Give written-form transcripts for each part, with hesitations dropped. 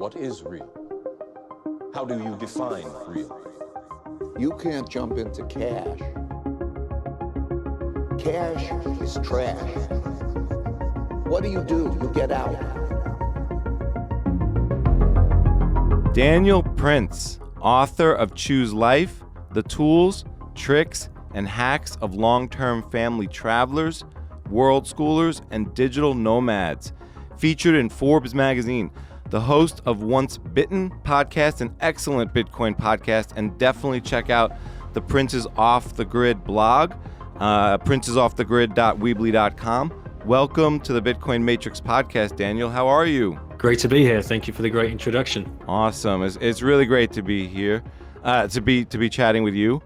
What is real? How do you define real? You can't jump into cash. Cash is trash. What do? You get out. Daniel Prince, author of Choose Life, The Tools, Tricks, and Hacks of Long-Term Family Travelers, World Schoolers, and Digital Nomads, featured in Forbes magazine, the host of Once BITten podcast, an excellent Bitcoin podcast, and definitely check out the Prince's Off the Grid blog, princesoffthegrid.weebly.com. Welcome to the Bitcoin Matrix podcast, Daniel. How are you? Great to be here. Thank you for the great introduction. Awesome. It's really great to be here, to be chatting with you.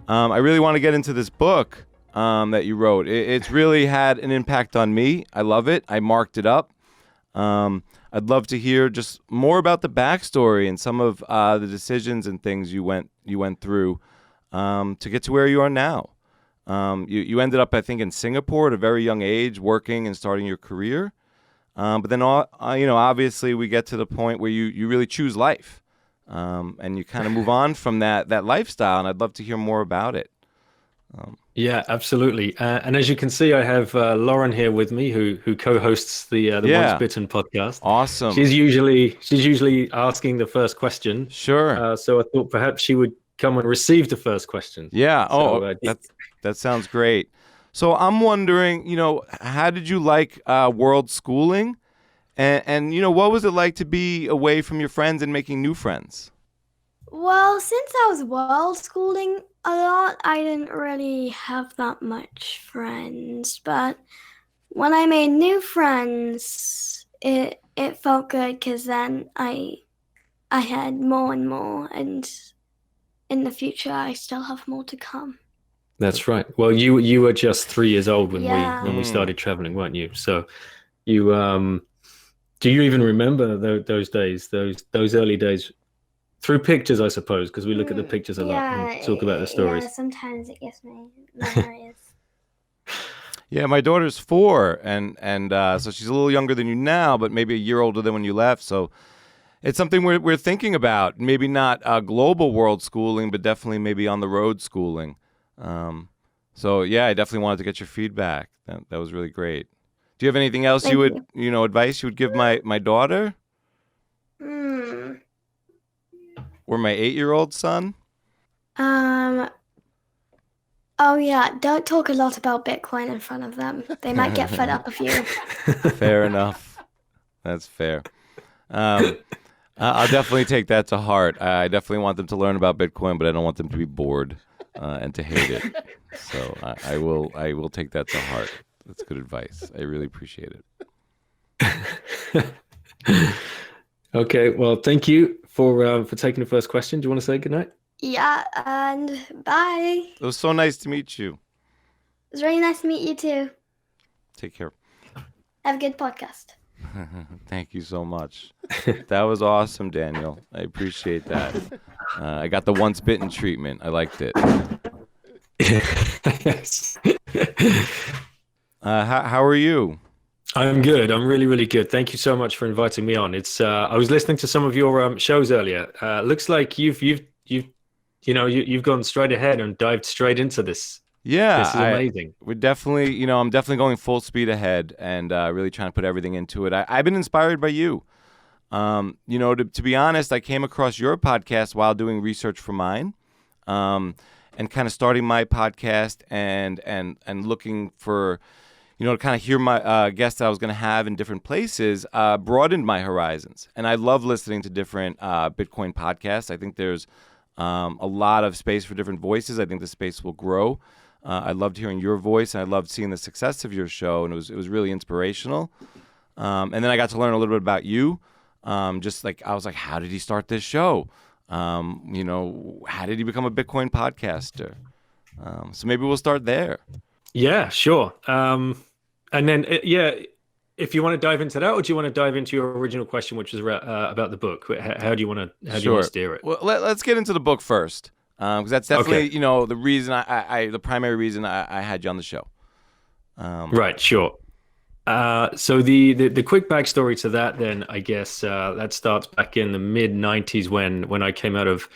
I really want to get into this book that you wrote. It's really had an impact on me. I love it. I marked it up. I'd love to hear just more about the backstory and some of the decisions and things you went through to get to where you are now. You ended up, I think, in Singapore at a very young age, working and starting your career. But then, obviously, we get to the point where you really choose life, and you kind of move on from that lifestyle. And I'd love to hear more about it. Yeah, absolutely. And as you can see, I have Lauren here with me, who co-hosts the Once BITten podcast. Awesome. She's usually asking the first question. Sure. So I thought perhaps she would come and receive the first question. Yeah. That sounds great. So I'm wondering, how did you like world schooling, and what was it like to be away from your friends and making new friends? Well, since I was world schooling a lot, I didn't really have that much friends. But when I made new friends, it felt good because then I had more and more, and in the future I still have more to come. That's right. Well, you were just 3 years old when we started traveling, weren't you? So you do you even remember those days, those early days? Through pictures, I suppose, because we look at the pictures a lot and talk about the stories. Yeah, sometimes it gives me memories. Yeah, my daughter's 4, and so she's a little younger than you now, but maybe a year older than when you left. So it's something we're thinking about. Maybe not global world schooling, but definitely maybe on the road schooling. So yeah, I definitely wanted to get your feedback. That was really great. Do you have anything else Thank you advice you would give my daughter? Or my 8-year-old son? Oh yeah, don't talk a lot about Bitcoin in front of them. They might get fed up of you. Fair enough. That's fair. I'll definitely take that to heart. I definitely want them to learn about Bitcoin, but I don't want them to be bored and to hate it. So I will take that to heart. That's good advice. I really appreciate it. Okay, well, thank you for taking the first question. Do you want to say goodnight? Yeah, and bye. It was so nice to meet you. It was really nice to meet you too. Take care. Have a good podcast. Thank you so much. That was awesome, Daniel. I appreciate that. I got the Once BITten treatment. I liked it. Yes. How are you? I'm good. I'm really, really good. Thank you so much for inviting me on. It's I was listening to some of your shows earlier. Looks like you've gone straight ahead and dived straight into this. Yeah, this is amazing. We're definitely, I'm definitely going full speed ahead and really trying to put everything into it. I've been inspired by you. To be honest, I came across your podcast while doing research for mine, and kind of starting my podcast and looking for, to kind of hear my guests that I was going to have in different places, broadened my horizons. And I love listening to different Bitcoin podcasts. I think there's a lot of space for different voices. I think the space will grow. I loved hearing your voice, and I loved seeing the success of your show, and it was really inspirational. And then I got to learn a little bit about you. Just like I was like, how did he start this show? How did he become a Bitcoin podcaster? So maybe we'll start there. Yeah, sure. And then, if you want to dive into that, or do you want to dive into your original question, which was about the book? How do you want to steer it? Well, let's get into the book first, because that's definitely the reason the primary reason I had you on the show. Right. Sure. So the quick backstory to that, then I guess that starts back in the mid '90s when I came out of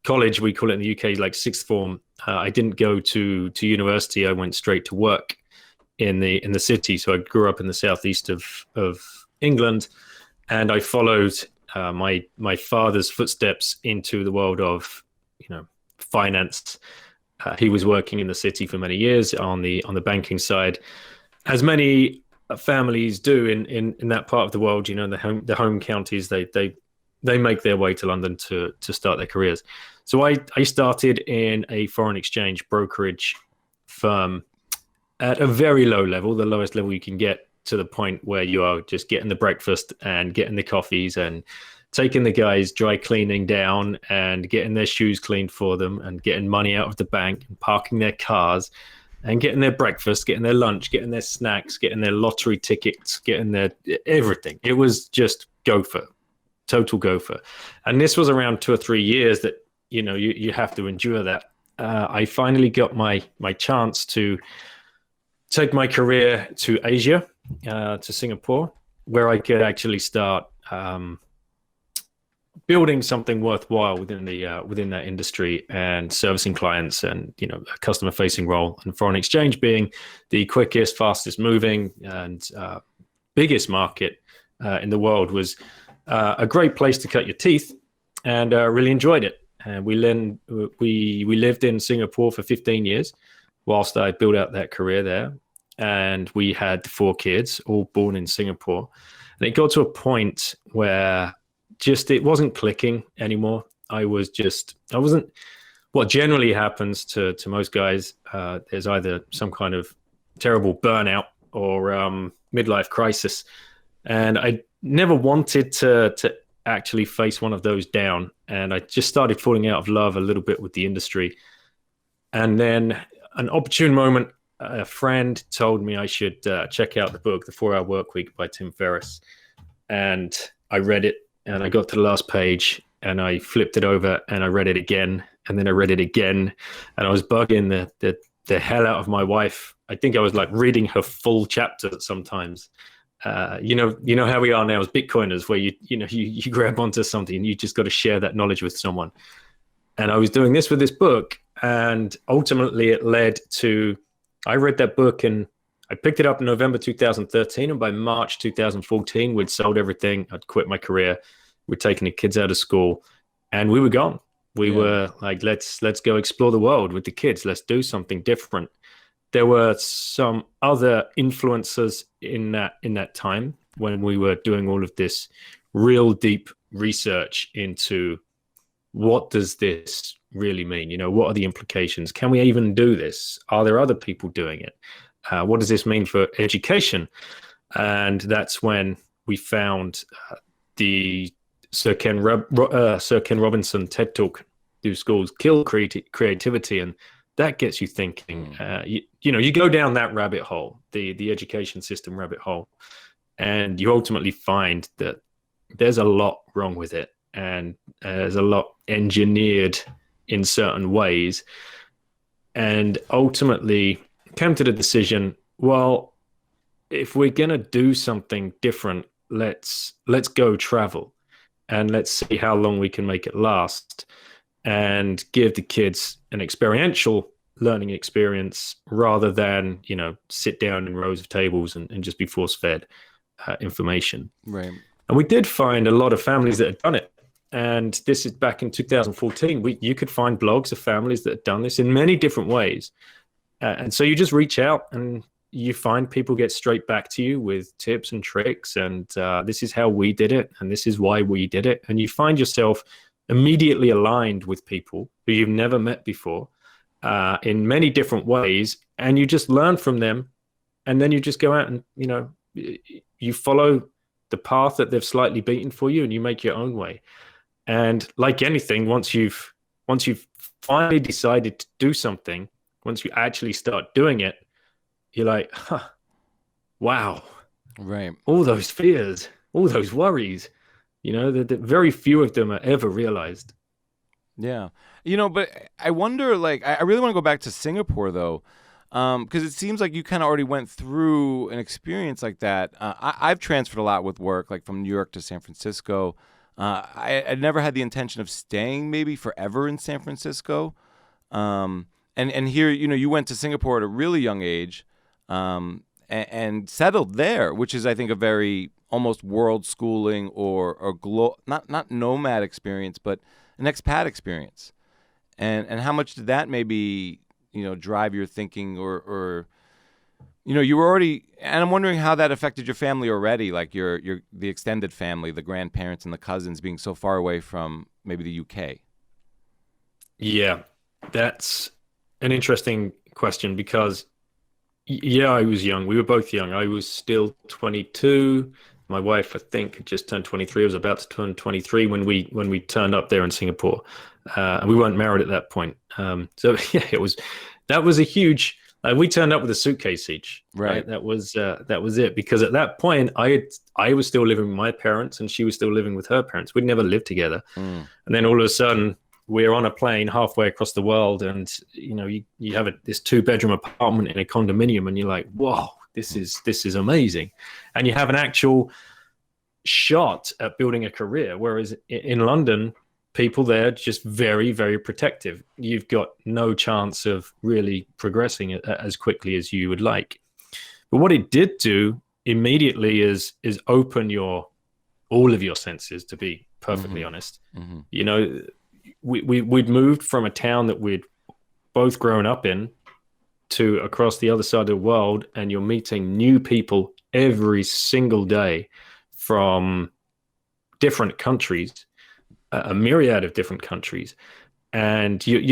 college. We call it in the UK like sixth form. I didn't go to university. I went straight to work in the city. So I grew up in the southeast of England, and I followed my father's footsteps into the world of finance. He was working in the city for many years on the banking side, as many families do in that part of the world. The home counties, they make their way to London to start their careers. So I started in a foreign exchange brokerage firm at a very low level, the lowest level you can get, to the point where you are just getting the breakfast and getting the coffees and taking the guys dry cleaning down and getting their shoes cleaned for them and getting money out of the bank and parking their cars and getting their breakfast, getting their lunch, getting their snacks, getting their lottery tickets, getting their everything. It was just gopher, total gopher. And this was around 2 or 3 years that, you have to endure that. I finally got my chance to take my career to Asia, to Singapore, where I could actually start building something worthwhile within that industry and servicing clients, and a customer facing role. And foreign exchange being the quickest, fastest moving, and biggest market in the world was a great place to cut your teeth, and really enjoyed it. And we lived in Singapore for 15 years whilst I built out that career there. And we had 4 kids, all born in Singapore. And it got to a point where it wasn't clicking anymore. I wasn't, what generally happens to most guys, there's either some kind of terrible burnout or midlife crisis. And I never wanted to actually face one of those down. And I just started falling out of love a little bit with the industry. And then an opportune moment, a friend told me I should check out the book, The 4-Hour Workweek by Tim Ferriss. And I read it, and I got to the last page, and I flipped it over, and I read it again, and then I read it again, and I was bugging the hell out of my wife. I think I was like reading her full chapter sometimes. You know how we are now as Bitcoiners, where you grab onto something and you just got to share that knowledge with someone. And I was doing this with this book, and ultimately it led to, I read that book and I picked it up in November 2013, and by March 2014, we'd sold everything. I'd quit my career. We'd taken the kids out of school, and we were gone. We were like, let's go explore the world with the kids. Let's do something different. There were some other influences in that time when we were doing all of this real deep research into what does this really mean? What are the implications? Can we even do this? Are there other people doing it? What does this mean for education? And that's when we found the Sir Ken Robinson TED Talk, "Do Schools Kill Creativity?" And that gets you thinking. You go down that rabbit hole, the education system rabbit hole, and you ultimately find that there's a lot wrong with it, and there's a lot engineered in certain ways. And ultimately came to the decision, well, if we're going to do something different, let's go travel, and let's see how long we can make it last, and give the kids an experiential learning experience rather than, sit down in rows of tables and just be force-fed information. Right. And we did find a lot of families that had done it. And this is back in 2014. You could find blogs of families that had done this in many different ways. And so you just reach out and you find people get straight back to you with tips and tricks. And this is how we did it. And this is why we did it. And you find yourself immediately aligned with people who you've never met before in many different ways. And you just learn from them. And then you just go out and, you follow the path that they've slightly beaten for you, and you make your own way. And like anything, once you've finally decided to do something, once you actually start doing it, you're like, wow, right. All those fears, all those worries, that very few of them are ever realized. Yeah. But I wonder, I really want to go back to Singapore, though. Because it seems like you kind of already went through an experience like that. I've transferred a lot with work, like from New York to San Francisco. I never had the intention of staying maybe forever in San Francisco. And here, you went to Singapore at a really young age, and settled there, which is, I think, a very almost world schooling or not nomad experience, but an expat experience. And how much did that maybe, drive your thinking or you were already, and I'm wondering how that affected your family already, like the extended family, the grandparents and the cousins being so far away from maybe the UK. Yeah, that's an interesting question because, yeah, I was young. We were both young. I was still 22. My wife, I think, had just turned 23. I was about to turn 23 when we turned up there in Singapore. And we weren't married at that point. So yeah, that was a huge. We turned up with a suitcase each. Right. That was it. Because at that point, I was still living with my parents, and she was still living with her parents. We'd never lived together. And then all of a sudden, we're on a plane halfway across the world, and you have this 2-bedroom apartment in a condominium, and you're like, whoa, this is amazing, and you have an actual shot at building a career. Whereas in London, people there are just very, very protective. You've got no chance of really progressing as quickly as you would like. But what it did do immediately is open all of your senses, to be perfectly honest. We'd moved from a town that we'd both grown up in to across the other side of the world, and you're meeting new people every single day from different countries, a myriad of different countries, and your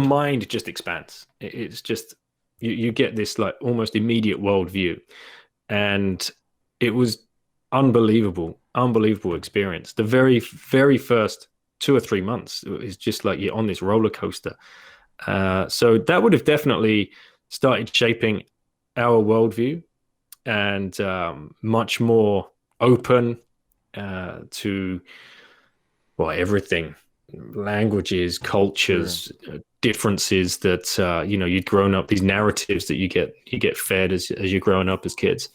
mind just expands. It's just you get this like almost immediate worldview, and it was unbelievable experience. The very, very first 2 or 3 months is just like you're on this roller coaster. So that would have definitely started shaping our worldview, and much more open to everything, languages, cultures, differences that you'd grown up, these narratives that you get fed as you're growing up as kids.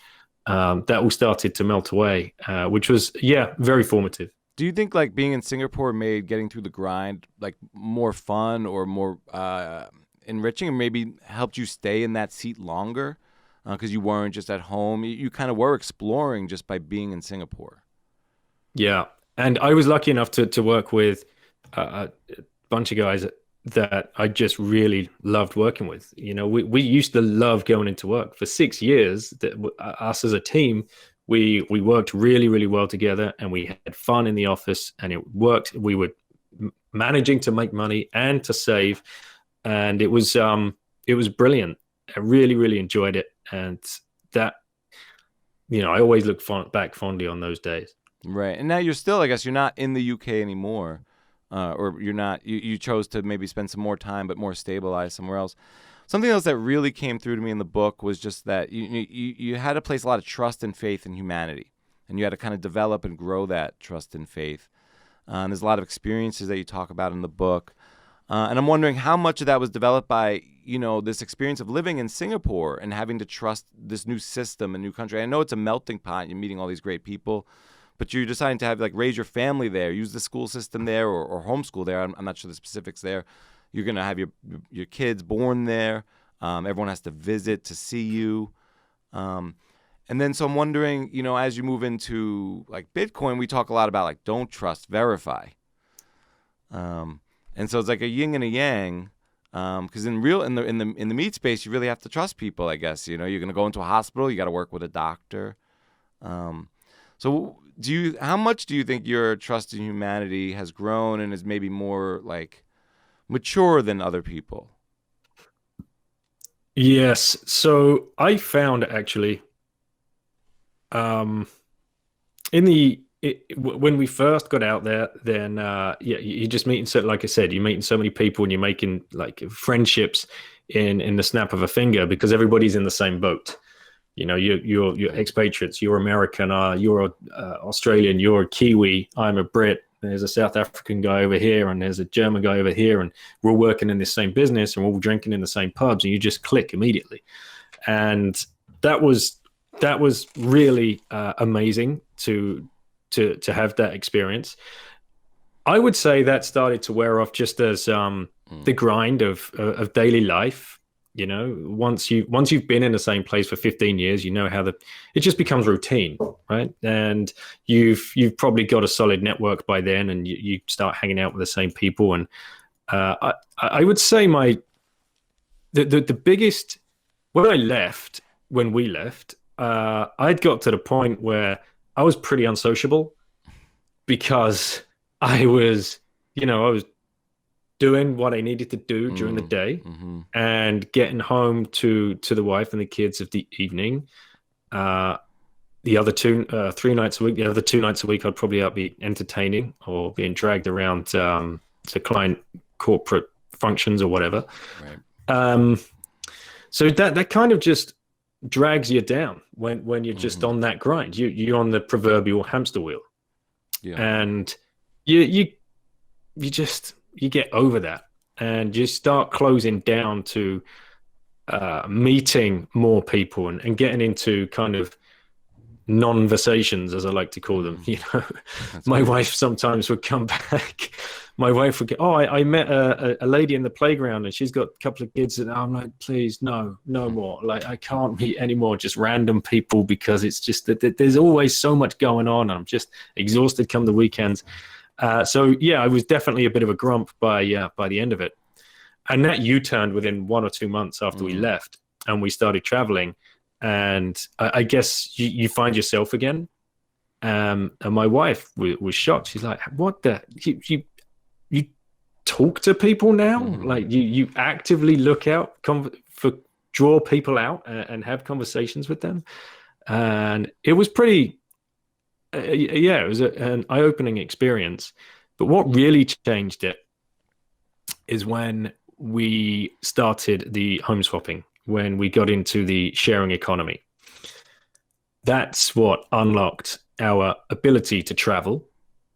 That all started to melt away, which was, very formative. Do you think like being in Singapore made getting through the grind like more fun or more enriching, or maybe helped you stay in that seat longer because you weren't just at home? You kind of were exploring just by being in Singapore. Yeah. And I was lucky enough to work with a bunch of guys that I just really loved working with. We used to love going into work. For 6 years, us as a team, we worked really, really well together, and we had fun in the office, and it worked. We were managing to make money and to save, and it was brilliant. I really, really enjoyed it, and that, I always look back fondly on those days. Right, and now you're still, I guess, you're not in the UK anymore. Or you're not, you chose to maybe spend some more time, but more stabilized somewhere else. Something else that really came through to me in the book was just that you had to place a lot of trust and faith in humanity, and you had to kind of develop and grow that trust and faith. And there's a lot of experiences that you talk about in the book. And I'm wondering how much of that was developed by, this experience of living in Singapore and having to trust this new system, a new country. I know it's a melting pot. You're meeting all these great people, but you're deciding to have raise your family there, use the school system there, or homeschool there. I'm not sure the specifics there. You're gonna have your kids born there. Everyone has to visit to see you, and then so I'm wondering, as you move into Bitcoin, we talk a lot about don't trust, verify, and so it's like a yin and a yang, because in the meat space, you really have to trust people. I guess you're gonna go into a hospital, you got to work with a doctor. So how much do you think your trust in humanity has grown and is maybe more mature than other people? Yes. So I found actually, when we first got out there, then you're just meeting, so like I said, you're meeting so many people, and you're making friendships in the snap of a finger, because everybody's in the same boat. You're expatriates, you're American, you're Australian, you're a Kiwi, I'm a Brit, there's a South African guy over here, and there's a German guy over here, and we're all working in the same business, and we're all drinking in the same pubs, and you just click immediately. And that was really amazing to have that experience. I would say that started to wear off just as the grind of daily life. You know, once you've been in the same place for 15 years, you know how it just becomes routine, right? And you've probably got a solid network by then, and you start hanging out with the same people. And I would say the biggest, when we left, I'd got to the point where I was pretty unsociable because I was doing what I needed to do during the day and getting home to the wife and the kids of the evening. The other 3 nights a week, the other 2 nights a week, I'd probably be entertaining or being dragged around to client corporate functions or whatever. Right. So that kind of just drags you down when you're just on that grind. You're on the proverbial hamster wheel, and you get over that, and you start closing down to meeting more people and getting into kind of non-versations, as I like to call them. You know, my wife sometimes would come back. My wife would go, "Oh, I met a lady in the playground, and she's got a couple of kids." And I'm like, "Please, no more. Like, I can't meet any more just random people, because it's just that there's always so much going on. I'm just exhausted come the weekends." So yeah, I was definitely a bit of a grump by the end of it. And that U-turned within 1 or 2 months after we left, and we started traveling. And I guess you find yourself again. And my wife was shocked. She's like, "What the? You talk to people now? Like you actively look out draw people out and have conversations with them?" And it was pretty. It was an eye-opening experience. But what really changed it is when we started the home swapping, when we got into the sharing economy. That's what unlocked our ability to travel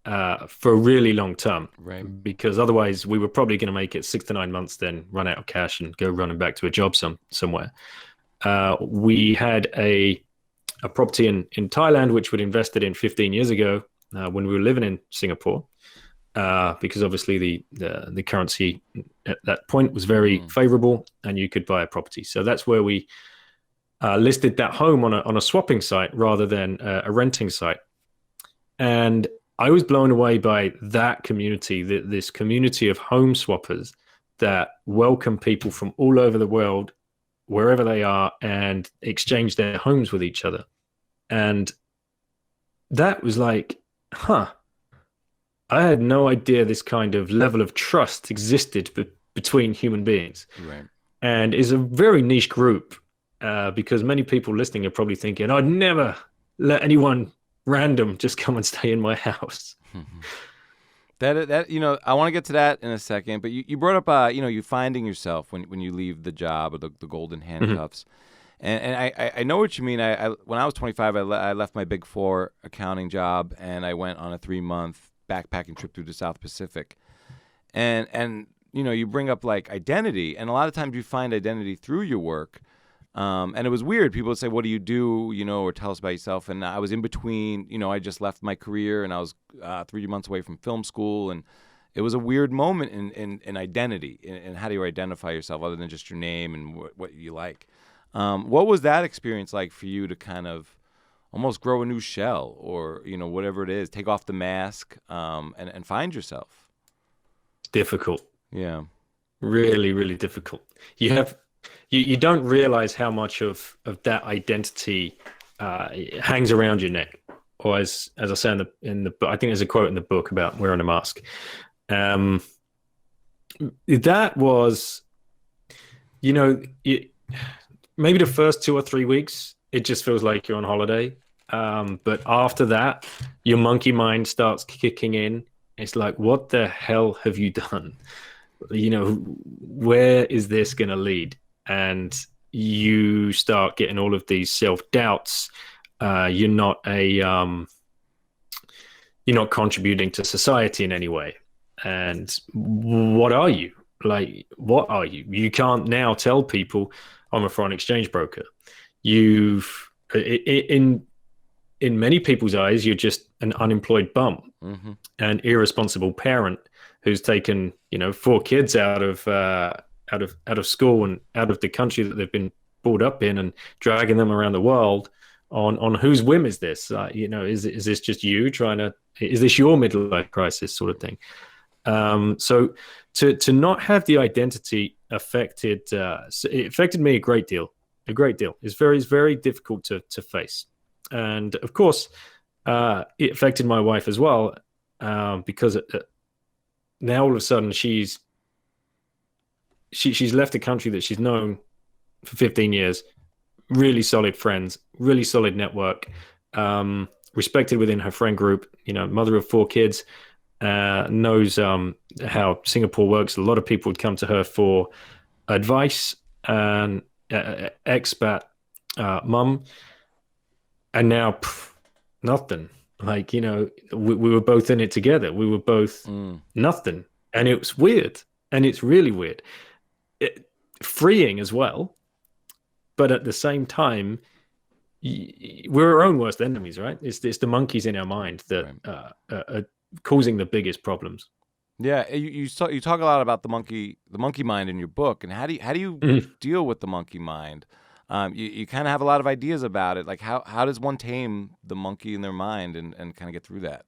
for a really long term. Right. Because otherwise we were probably going to make it 6 to 9 months, then run out of cash and go running back to a job somewhere. We had a property in Thailand, which we'd invested in 15 years ago when we were living in Singapore, because obviously the currency at that point was very favorable and you could buy a property. So that's where we listed that home on a swapping site rather than a renting site. And I was blown away by that community, this community of home swappers that welcome people from all over the world, wherever they are, and exchange their homes with each other. And that was like, I had no idea this kind of level of trust existed between human beings. Right. And is a very niche group, because many people listening are probably thinking, "I'd never let anyone random just come and stay in my house." That I want to get to that in a second, but you brought up you finding yourself when you leave the job, or the golden handcuffs. And I know what you mean. When I was 25, I left my Big Four accounting job, and I went on a 3-month backpacking trip through the South Pacific. And you bring up like identity, and a lot of times you find identity through your work. And it was weird. People would say, "What do you do?" Or tell us about yourself. And I was in between. I just left my career, and I was 3 months away from film school, and it was a weird moment in identity. And how do you identify yourself other than just your name and what you like? What was that experience like for you to kind of almost grow a new shell, or whatever it is, take off the mask, and find yourself? Difficult. Yeah. Really, really difficult. You don't realize how much of that identity hangs around your neck, or as I say in the book, I think there's a quote in the book about wearing a mask. That was, maybe the first 2 or 3 weeks, it just feels like you're on holiday. But after that, your monkey mind starts kicking in. It's like, what the hell have you done? Where is this going to lead? And you start getting all of these self-doubts. You're not you're not contributing to society in any way. And what are you? Like, what are you? You can't now tell people I'm a foreign exchange broker. You've in many people's eyes, you're just an unemployed bum, an irresponsible parent who's taken, 4 kids out of school and out of the country that they've been brought up in, and dragging them around the world on whose whim is this? Is this just you is this your midlife crisis sort of thing? So to not have the identity affected, it affected me a great deal. It's very difficult to face. And of course, it affected my wife as well, because now all of a sudden she's left a country that she's known for 15 years, really solid friends, really solid network, respected within her friend group, mother of 4 kids, knows how Singapore works. A lot of people would come to her for advice, and expat mum, and now nothing. Like, we were both in it together. We were both nothing, and it was weird, and it's really weird. Freeing as well, but at the same time, we're our own worst enemies, right? It's the monkeys in our mind that are causing the biggest problems. Yeah, you talk a lot about the monkey mind in your book, and how do you deal with the monkey mind? You kind of have a lot of ideas about it. Like, how does one tame the monkey in their mind and kind of get through that?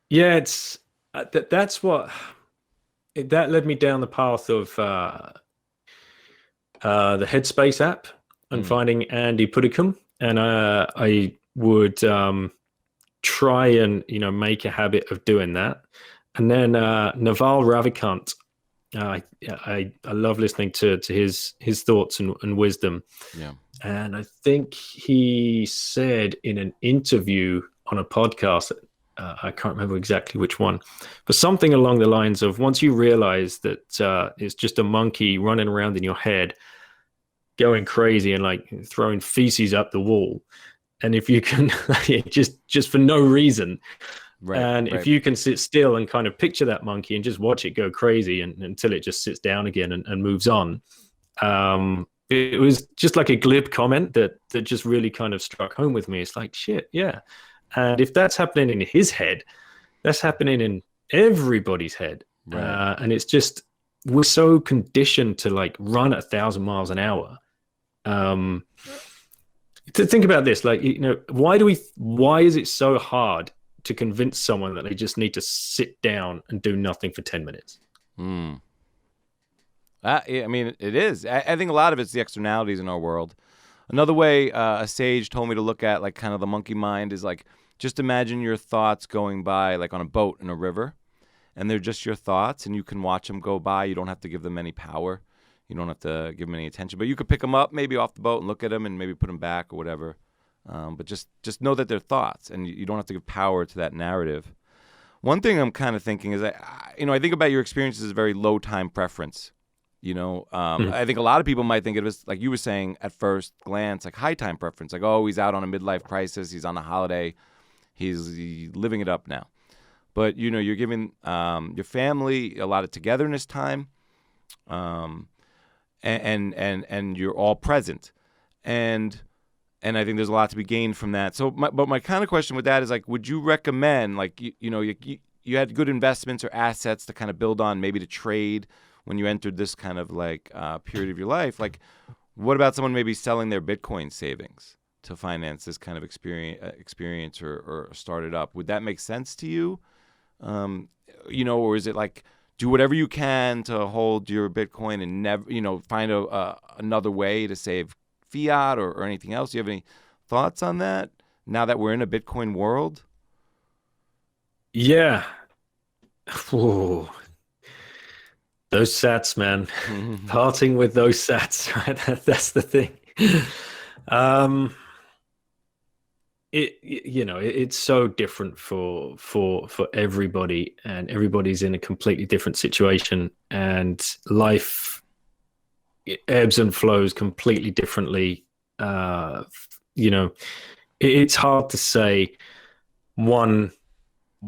Yeah, it's that's what that led me down the path of the Headspace app and finding Andy Puddicombe, and I would try and make a habit of doing that. And then Naval Ravikant, I love listening to his thoughts and wisdom. Yeah. And I think he said in an interview on a podcast, I can't remember exactly which one, but something along the lines of, once you realize that it's just a monkey running around in your head, going crazy and like throwing feces up the wall, and if you can just for no reason, if you can sit still and kind of picture that monkey and just watch it go crazy until it just sits down again and moves on. It was just like a glib comment that just really kind of struck home with me. It's like, shit, yeah. And if that's happening in his head, that's happening in everybody's head. Right. And it's just, we're so conditioned to like run at 1,000 miles an hour. To think about this, like, why is it so hard to convince someone that they just need to sit down and do nothing for 10 minutes? I mean, it is. I think a lot of it's the externalities in our world. Another way a sage told me to look at like kind of the monkey mind is like, just imagine your thoughts going by like on a boat in a river, and they're just your thoughts, and you can watch them go by. You don't have to give them any power. You don't have to give them any attention, but you could pick them up maybe off the boat and look at them and maybe put them back or whatever. But just know that they're thoughts, and you don't have to give power to that narrative. One thing I'm kind of thinking is that, I think about your experiences as very low time preference. I think a lot of people might think it was, like you were saying at first glance, like high time preference. Like, oh, he's out on a midlife crisis. He's on a holiday. He's living it up now. But, you're giving your family a lot of togetherness time. And you're all present, and I think there's a lot to be gained from that. So, my kind of question with that is like, would you recommend, like, you had good investments or assets to kind of build on, maybe to trade when you entered this kind of like period of your life? Like, what about someone maybe selling their Bitcoin savings to finance this kind of experience or start it up? Would that make sense to you? Or is it like, do whatever you can to hold your Bitcoin and never, find another way to save fiat or anything else? Do you have any thoughts on that now that we're in a Bitcoin world? Yeah. Ooh. Those sats, man. Parting with those sats, right? That's the thing. It's so different for everybody, and everybody's in a completely different situation, and life ebbs and flows completely differently. It's hard to say one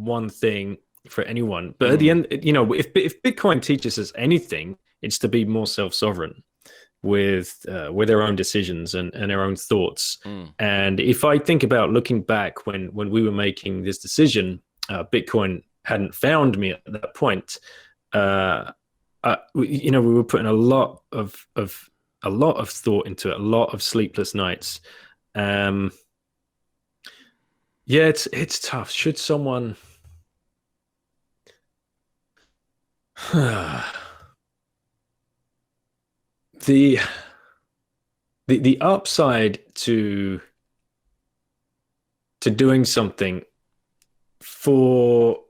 one thing for anyone. But at the end, if Bitcoin teaches us anything, it's to be more self-sovereign with their own decisions and their own thoughts. And if I think about looking back when we were making this decision, Bitcoin hadn't found me at that point. We were putting a lot of thought into it, a lot of sleepless nights. It's tough. Should someone the upside to doing something for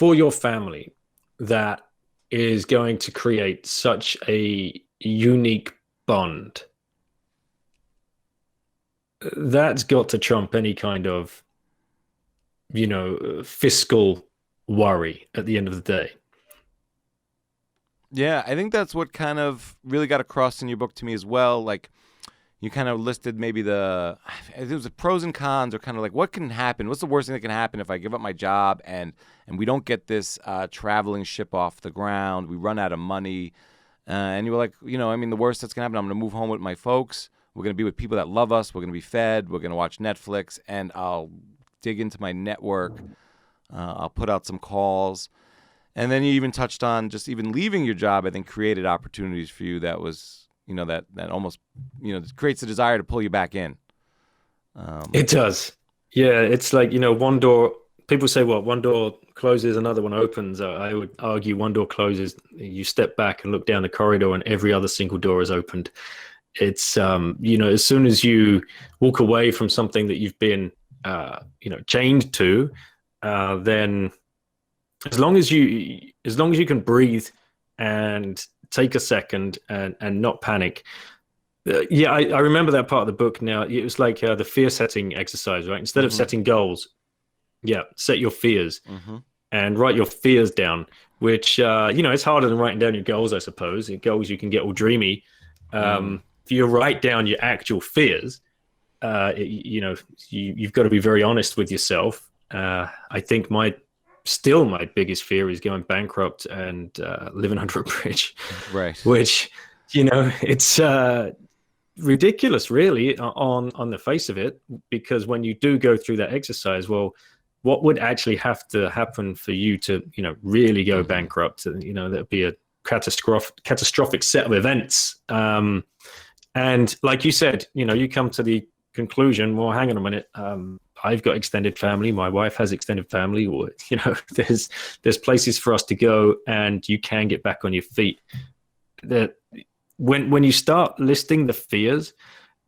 your family that is going to create such a unique bond, that's got to trump any kind of fiscal worry at the end of the day. Yeah, I think that's what kind of really got across in your book to me as well. Like, you kind of listed maybe it was the pros and cons, or kind of like what can happen. What's the worst thing that can happen if I give up my job and we don't get this traveling ship off the ground? We run out of money, and you were like, the worst that's gonna happen. I'm gonna move home with my folks. We're gonna be with people that love us. We're gonna be fed. We're gonna watch Netflix, and I'll dig into my network. I'll put out some calls. And then you even touched on just even leaving your job, I think, created opportunities for you that was, that almost, creates a desire to pull you back in. It does. Yeah, it's like, one door, people say, well, one door closes, another one opens. I would argue one door closes, you step back and look down the corridor and every other single door is opened. It's, as soon as you walk away from something that you've been, chained to, then as long as you can breathe and take a second and not panic. I remember that part of the book now. It was like the fear setting exercise, right? Instead of setting goals, set your fears and write your fears down, which, it's harder than writing down your goals, I suppose. Your goals, you can get all dreamy. If you write down your actual fears, you've got to be very honest with yourself. I think my biggest fear is going bankrupt and living under a bridge. Right. Which, it's ridiculous, really, on the face of it, because when you do go through that exercise, well, what would actually have to happen for you to, really go bankrupt? That'd be a catastrophic set of events. And like you said, you come to the conclusion, well, hang on a minute, I've got extended family, my wife has extended family, or there's places for us to go, and you can get back on your feet. That when you start listing the fears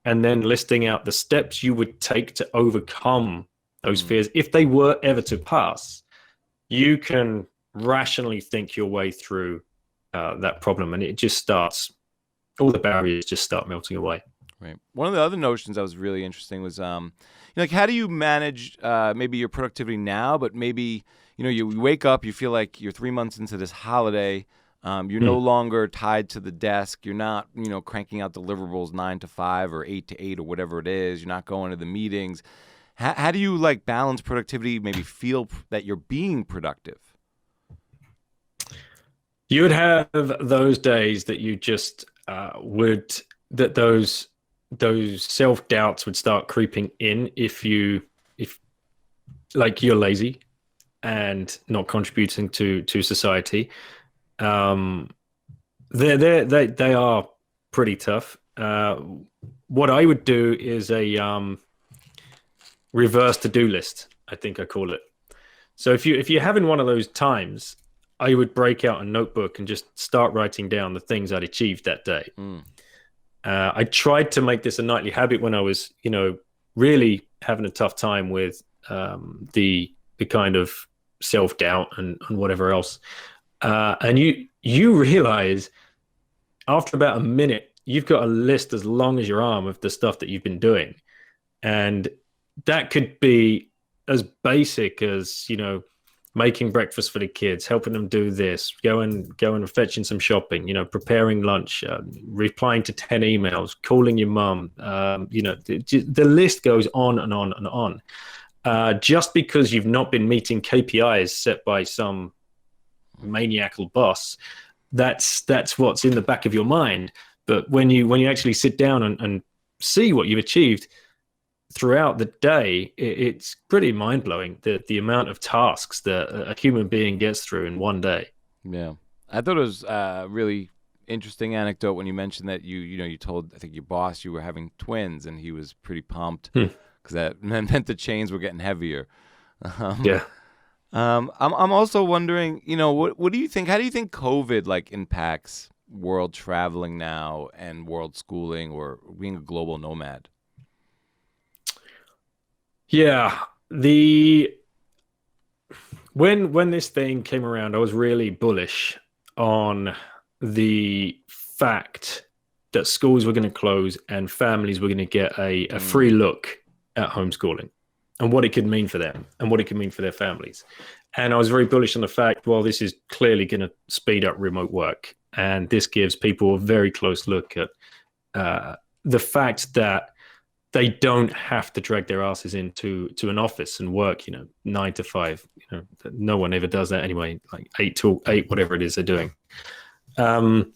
and then listing out the steps you would take to overcome those fears, if they were ever to pass, you can rationally think your way through that problem, and it just starts, all the barriers just start melting away. Right. One of the other notions that was really interesting was, how do you manage maybe your productivity now, but maybe, you wake up, you feel like you're 3 months into this holiday, you're no longer tied to the desk, you're not, cranking out deliverables 9 to 5 or 8 to 8 or whatever it is, you're not going to the meetings. How do you balance productivity, maybe feel that you're being productive? You would have those days that you just those self-doubts would start creeping in if you're lazy and not contributing to society. They are pretty tough. What I would do is a reverse to-do list, I think I call it. So if you're having one of those times, I would break out a notebook and just start writing down the things I'd achieved that day. I tried to make this a nightly habit when I was, really having a tough time with the kind of self-doubt and whatever else. And you realize after about a minute, you've got a list as long as your arm of the stuff that you've been doing. And that could be as basic as, making breakfast for the kids, helping them do this, going and fetching some shopping, preparing lunch, replying to 10 emails, calling your mum, the list goes on and on and on. just because you've not been meeting KPIs set by some maniacal boss, that's what's in the back of your mind. But when you actually sit down and see what you've achieved throughout the day, it's pretty mind-blowing, the amount of tasks that a human being gets through in one day. Yeah. I thought it was a really interesting anecdote when you mentioned that you told, I think, your boss you were having twins, and he was pretty pumped because that meant the chains were getting heavier. Yeah. I'm also wondering, what do you think? How do you think COVID impacts world traveling now and world schooling or being a global nomad? Yeah, when this thing came around, I was really bullish on the fact that schools were going to close and families were going to get a free look at homeschooling and what it could mean for them and what it could mean for their families. And I was very bullish on the fact, well, this is clearly going to speed up remote work. And this gives people a very close look at the fact that they don't have to drag their asses into an office and work, 9 to 5. No one ever does that anyway, like 8 to 8, whatever it is they're doing. And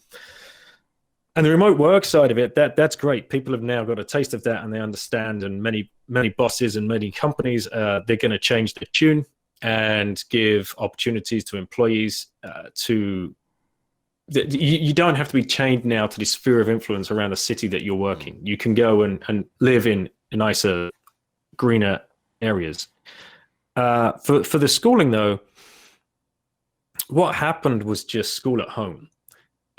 the remote work side of it, that's great. People have now got a taste of that, and they understand. And many bosses and many companies, they're going to change their tune and give opportunities to employees you don't have to be chained now to this sphere of influence around the city that you're working. You can go and live in nicer, greener areas. For the schooling, though, what happened was just school at home.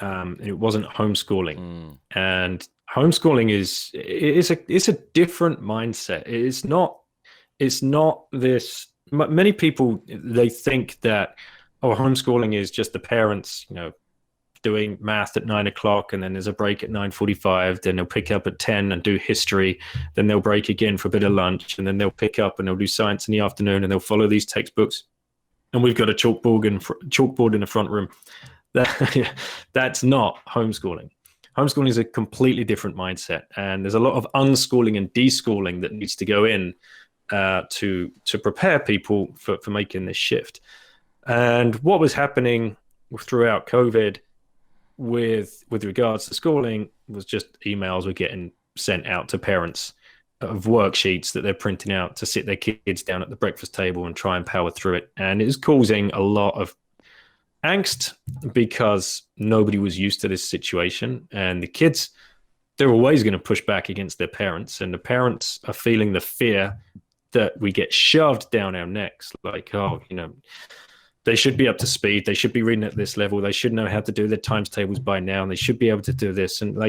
It wasn't homeschooling. And homeschooling is a different mindset. It's not this. Many people, they think that, homeschooling is just the parents, doing math at 9 o'clock, and then there's a break at 9:45. Then they'll pick up at 10 and do history. Then they'll break again for a bit of lunch, and then they'll pick up and they'll do science in the afternoon, and they'll follow these textbooks. And we've got a chalkboard in the front room. That's not homeschooling. Homeschooling is a completely different mindset, and there's a lot of unschooling and deschooling that needs to go in to prepare people for making this shift. And what was happening throughout COVID with regards to schooling was just emails were getting sent out to parents of worksheets that they're printing out to sit their kids down at the breakfast table and try and power through it. And it was causing a lot of angst because nobody was used to this situation. And the kids, they're always going to push back against their parents. And the parents are feeling the fear that we get shoved down our necks. Like, they should be up to speed. They should be reading at this level. They should know how to do their times tables by now. And they should be able to do this. And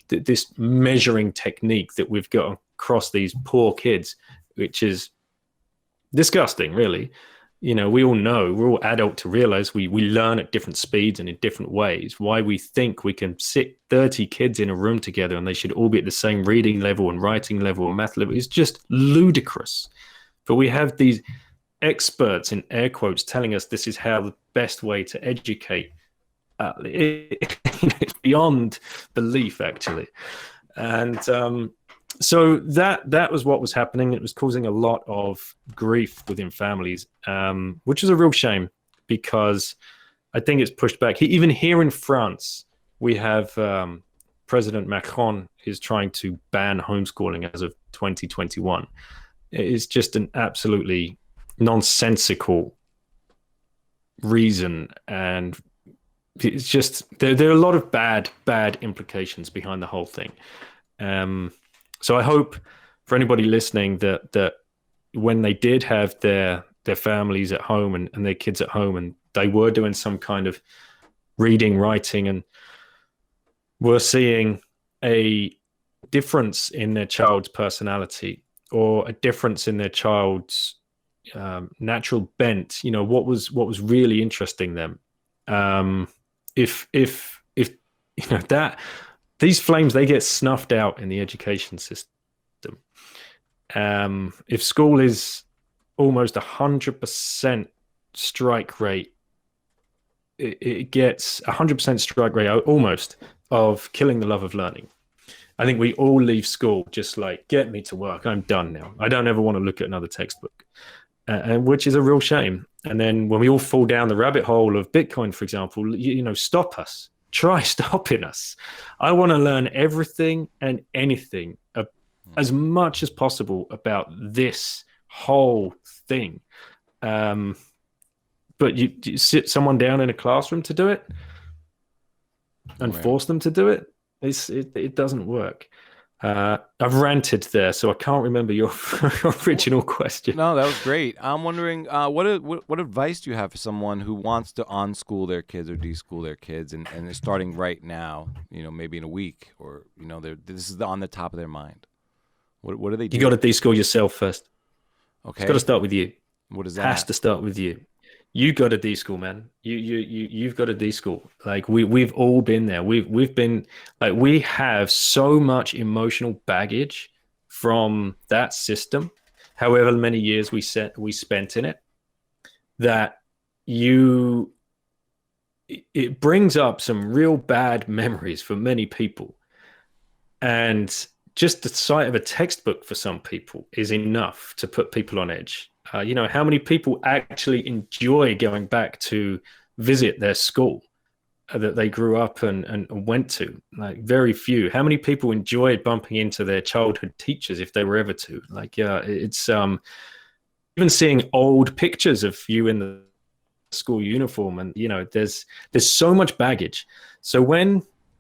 this measuring technique that we've got across these poor kids, which is disgusting, really. We all know, we're all adult to realize we learn at different speeds and in different ways. Why we think we can sit 30 kids in a room together and they should all be at the same reading level and writing level and math level is just ludicrous. But we have these experts in air quotes telling us this is how the best way to educate. It's beyond belief, actually. And so that was what was happening. It was causing a lot of grief within families, which is a real shame because I think it's pushed back. Even here in France, we have President Macron is trying to ban homeschooling as of 2021. It is just an absolutely nonsensical reason, and it's just there are a lot of bad implications behind the whole thing. So I hope for anybody listening that when they did have their families at home and their kids at home, and they were doing some kind of reading, writing, and were seeing a difference in their child's personality or a difference in their child's natural bent, what was really interesting them. If that these flames, they get snuffed out in the education system. If school is almost 100% strike rate, it gets 100% strike rate almost of killing the love of learning. I think we all leave school just like, get me to work. I'm done now. I don't ever want to look at another textbook, and which is a real shame. And then when we all fall down the rabbit hole of Bitcoin, for example, stop us. Try stopping us. I want to learn everything and anything as much as possible about this whole thing. But you sit someone down in a classroom to do it and force them to do it. It doesn't work. I've ranted there, so I can't remember your original question. No, that was great. I'm wondering, what advice do you have for someone who wants to unschool their kids or deschool their kids, and they're starting right now? Maybe in a week, or this is on the top of their mind. What do they do? You got to deschool yourself first. Okay, it's got to start with you. What is that? Has to start with you. You got to deschool, man. You've got to deschool. Like we've all been there. We've been like, we have so much emotional baggage from that system, however many years we spent in it, that it brings up some real bad memories for many people. And just the sight of a textbook for some people is enough to put people on edge. How many people actually enjoy going back to visit their school that they grew up and went to? Like, very few. How many people enjoyed bumping into their childhood teachers if they were ever to? Like, it's even seeing old pictures of you in the school uniform, and there's so much baggage. So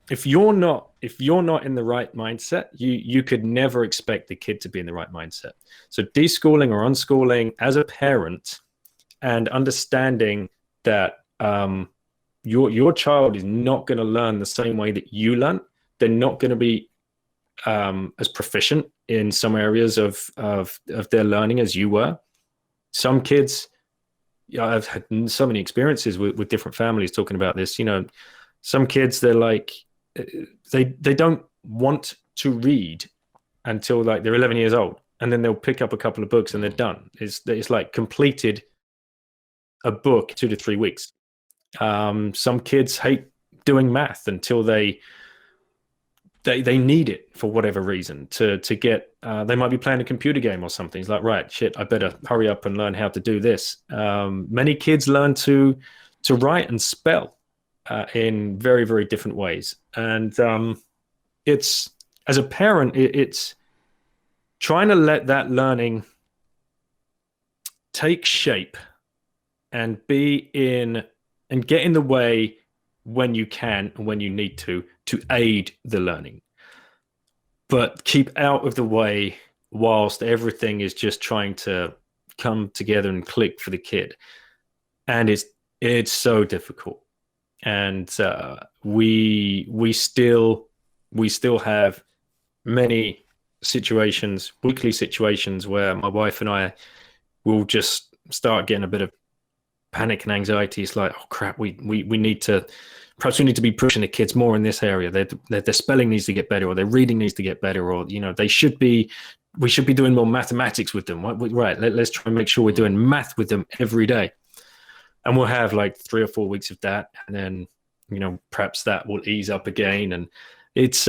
if you're not in the right mindset, you could never expect the kid to be in the right mindset. So deschooling or unschooling as a parent, and understanding that your child is not going to learn the same way that you learn. They're not going to be as proficient in some areas of their learning as you were. Some kids, I've had so many experiences with different families talking about this. Some kids, they're like, they don't want to read until like they're 11 years old, and then they'll pick up a couple of books and they're done. It's like completed a book 2 to 3 weeks. Some kids hate doing math until they need it for whatever reason to get. They might be playing a computer game or something. It's like, right, shit, I better hurry up and learn how to do this. Many kids learn to write and spell in very, very different ways. And it's, as a parent, it's trying to let that learning take shape and get in the way when you can and when you need to aid the learning, but keep out of the way whilst everything is just trying to come together and click for the kid. And it's so difficult. And we still have many situations, weekly situations, where my wife and I will just start getting a bit of panic and anxiety. It's like, oh crap, we need to be pushing the kids more in this area. Their spelling needs to get better, or their reading needs to get better, or we should be doing more mathematics with them. Right, let's try and make sure we're doing math with them every day. And we'll have like 3 or 4 weeks of that, and then perhaps that will ease up again. And it's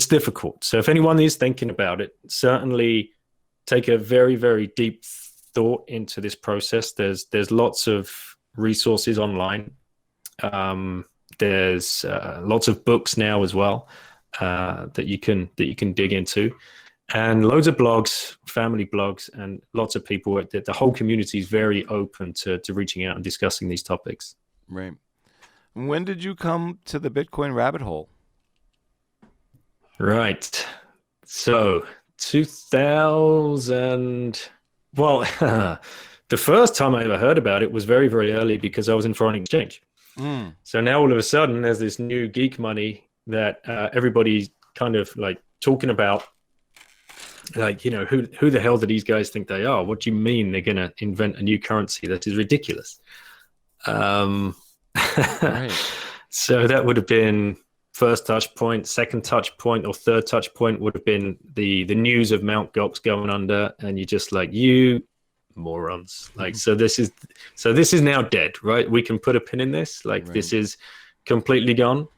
difficult. So if anyone is thinking about it, certainly take a very, very deep thought into this process. There's lots of resources online. There's lots of books now as well that you can dig into, and loads of blogs, family blogs, and lots of people. The whole community is very open to reaching out and discussing these topics. Right. When did you come to the Bitcoin rabbit hole? Right. So 2000. Well, the first time I ever heard about it was very, very early, because I was in foreign exchange. So now all of a sudden there's this new geek money that everybody's kind of like talking about. Like, who the hell do these guys think they are? What do you mean they're going to invent a new currency? That is ridiculous. Right. So that would have been first touch point. Second touch point or third touch point would have been the news of Mt. Gox going under, and you're just like, you morons. Like, so this is now dead, right? We can put a pin in this. Like, right. This is completely gone.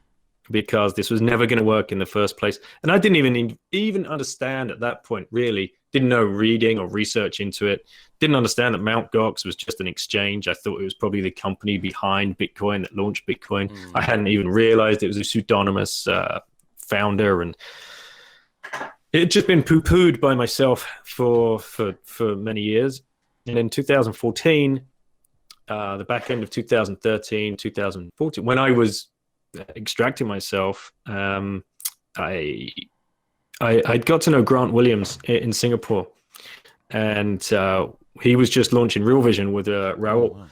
because this was never going to work in the first place. And I didn't even understand at that point, really. Didn't know reading or research into it. Didn't understand that Mt. Gox was just an exchange. I thought it was probably the company behind Bitcoin that launched Bitcoin. I hadn't even realized it was a pseudonymous founder, and it had just been poo-pooed by myself for many years. And in 2014, the back end of 2013, 2014, when I was extracting myself, I got to know Grant Williams in Singapore, and he was just launching Real Vision with Raul. wow.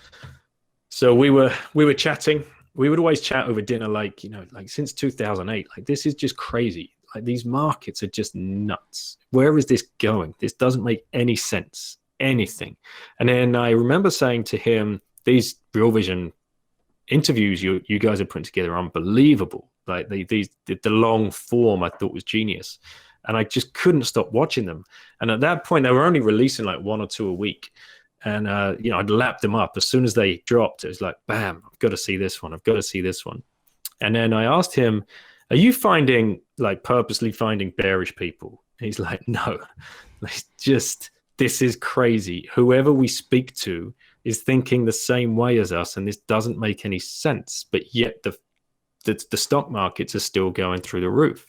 So we were chatting. We would always chat over dinner, like since 2008. Like, this is just crazy. Like, these markets are just nuts. Where is this going? This doesn't make any sense. Anything. And then I remember saying to him, these Real Vision interviews you guys are putting together are unbelievable. Like, the long form I thought was genius, and I just couldn't stop watching them. And at that point, they were only releasing like 1 or 2 a week, and I'd lap them up as soon as they dropped. It was like, bam, I've got to see this one. I've got to see this one. And then I asked him, "Are you purposely finding bearish people?" He's like, "No, it's just, this is crazy. Whoever we speak to is thinking the same way as us, and this doesn't make any sense. But yet the stock markets are still going through the roof."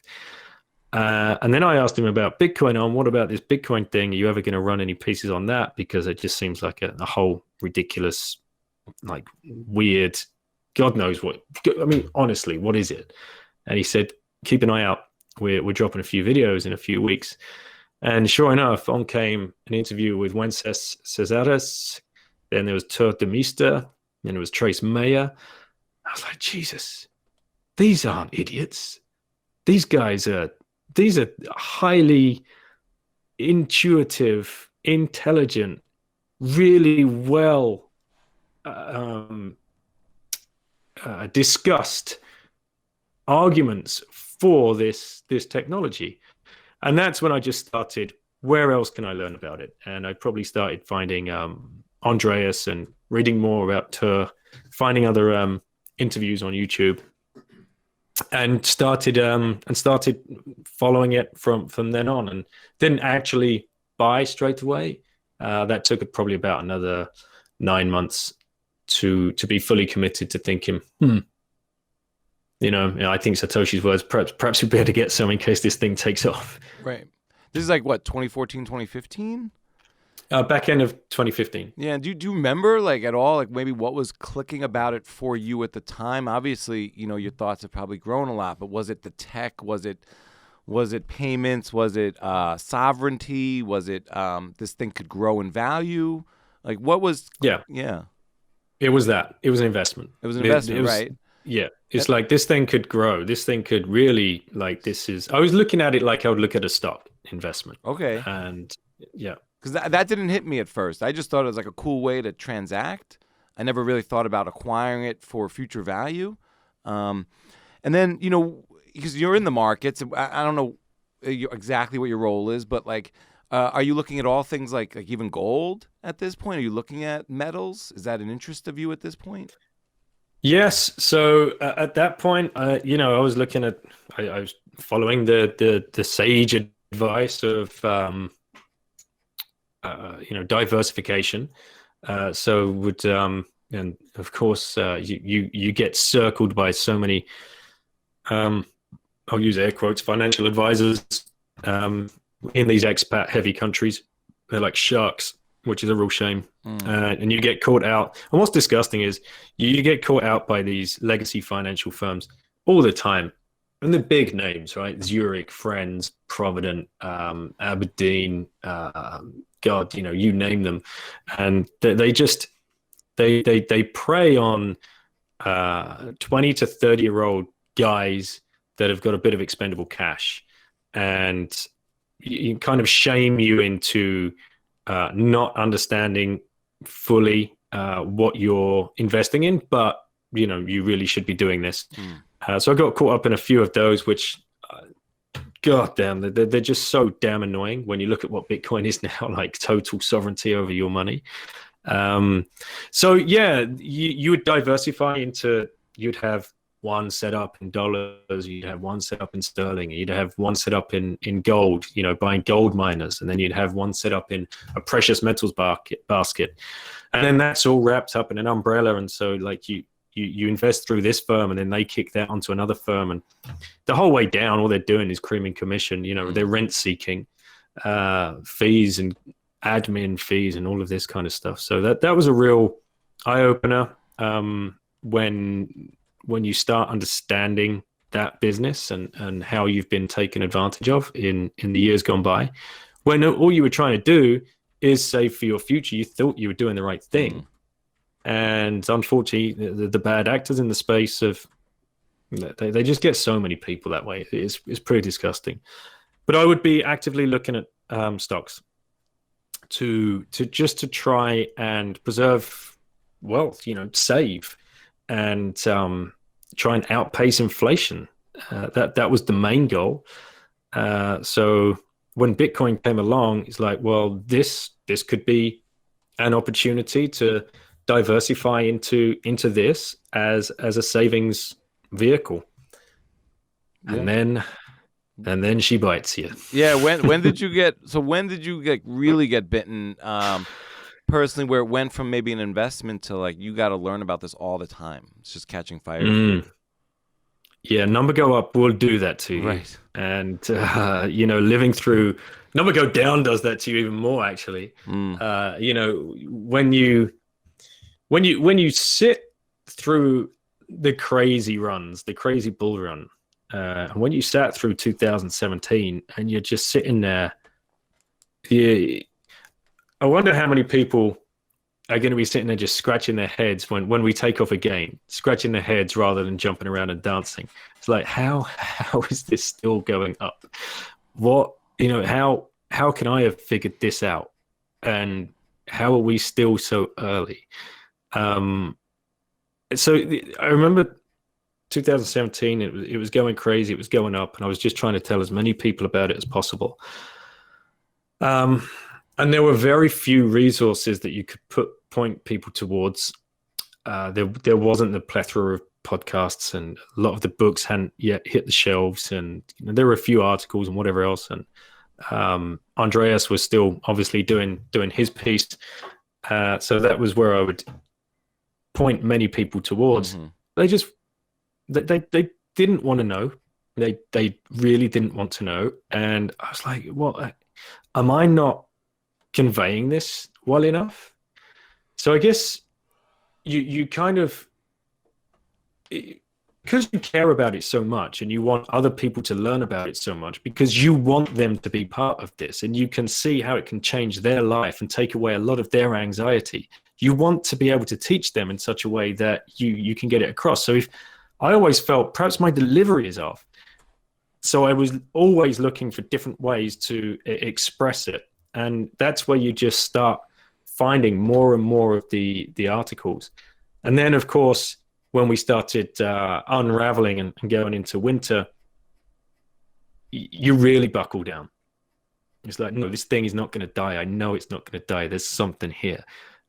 And then I asked him about Bitcoin. What about this Bitcoin thing? Are you ever going to run any pieces on that? Because it just seems like a whole ridiculous, like, weird, God knows what. I mean, honestly, what is it? And he said, "Keep an eye out. We're dropping a few videos in a few weeks." And sure enough, on came an interview with Wences Cesares. Then there was Tur de Meester. Then there was Trace Mayer. I was like, Jesus, these aren't idiots. These are highly intuitive, intelligent, really well discussed arguments for this technology. And that's when I just started, where else can I learn about it? And I probably started finding Andreas and reading more about Tur, finding other interviews on YouTube, and started following it from then on, and didn't actually buy straight away. That took probably about another 9 months to be fully committed to thinking, I think Satoshi's words, perhaps we'd be able to get some in case this thing takes off. Right. This is like what, 2014, 2015? Back end of 2015. Yeah. Do you remember, like, at all, like, maybe what was clicking about it for you at the time? Obviously, your thoughts have probably grown a lot, but was it the tech? Was it payments? Was it sovereignty? Was it this thing could grow in value? Like, what was? Yeah. It was that. It was an investment. It was an investment, right? Yeah. It's like, this thing could grow. This thing could really, like, I was looking at it like I would look at a stock investment. Okay. And yeah. Because that didn't hit me at first. I just thought it was like a cool way to transact. I never really thought about acquiring it for future value. And then, because you're in the markets, I don't know exactly what your role is, but, like, are you looking at all things like even gold at this point? Are you looking at metals? Is that an interest of you at this point? Yes. So at that point, I was looking at, I was following the sage advice of, diversification. So would, and of course, you get circled by so many, I'll use air quotes, financial advisors in these expat heavy countries. They're like sharks, which is a real shame. And you get caught out. And what's disgusting is you get caught out by these legacy financial firms all the time. And the big names, right? Zurich, Friends, Provident, Aberdeen, God, you name them. And they prey on 20 to 30-year-old guys that have got a bit of expendable cash. And you kind of shame you into not understanding fully what you're investing in, but you really should be doing this. So I got caught up in a few of those, which, God damn, they're just so damn annoying when you look at what Bitcoin is now, like total sovereignty over your money. So yeah, you would diversify into, you'd have one set up in dollars, you'd have one set up in sterling, you'd have one set up in gold, buying gold miners, and then you'd have one set up in a precious metals basket. And then that's all wrapped up in an umbrella. And so like you invest through this firm, and then they kick that onto another firm. And the whole way down, all they're doing is creaming commission. They're rent seeking fees and admin fees and all of this kind of stuff. So that was a real eye opener when you start understanding that business and how you've been taken advantage of in the years gone by, when all you were trying to do is save for your future. You thought you were doing the right thing. And unfortunately, the bad actors in the space they just get so many people that way. It's pretty disgusting. But I would be actively looking at stocks to try and preserve wealth, save and try and outpace inflation. That was the main goal. So when Bitcoin came along, it's like, well, this could be an opportunity to diversify into this as a savings vehicle. And then she bites you. Yeah. When did you get really get bitten personally, where it went from maybe an investment to like, you got to learn about this all the time? It's just catching fire. Yeah. Number go up will do that to you. Right. And, living through number go down does that to you even more, actually. When you sit through the crazy runs, the crazy bull run, when you sat through 2017 and you're just sitting there, I wonder how many people are going to be sitting there just scratching their heads when we take off again, scratching their heads rather than jumping around and dancing. It's like, how is this still going up? What, how can I have figured this out? And how are we still so early? So I remember 2017, it was going crazy. It was going up, and I was just trying to tell as many people about it as possible. And there were very few resources that you could point people towards. There wasn't the plethora of podcasts, and a lot of the books hadn't yet hit the shelves, and there were a few articles and whatever else. And Andreas was still obviously doing his piece. So that was where I would point many people towards. They didn't want to know. They really didn't want to know. And I was like, what? Am I not conveying this well enough? So I guess you kind of, because you care about it so much and you want other people to learn about it so much, because you want them to be part of this and you can see how it can change their life and take away a lot of their anxiety. You want to be able to teach them in such a way that you can get it across. So if I always felt perhaps my delivery is off. So I was always looking for different ways to express it. And that's where you just start finding more and more of the articles. And then, of course, when we started unraveling and going into winter, you really buckle down. It's like, no, this thing is not going to die. I know it's not going to die. There's something here.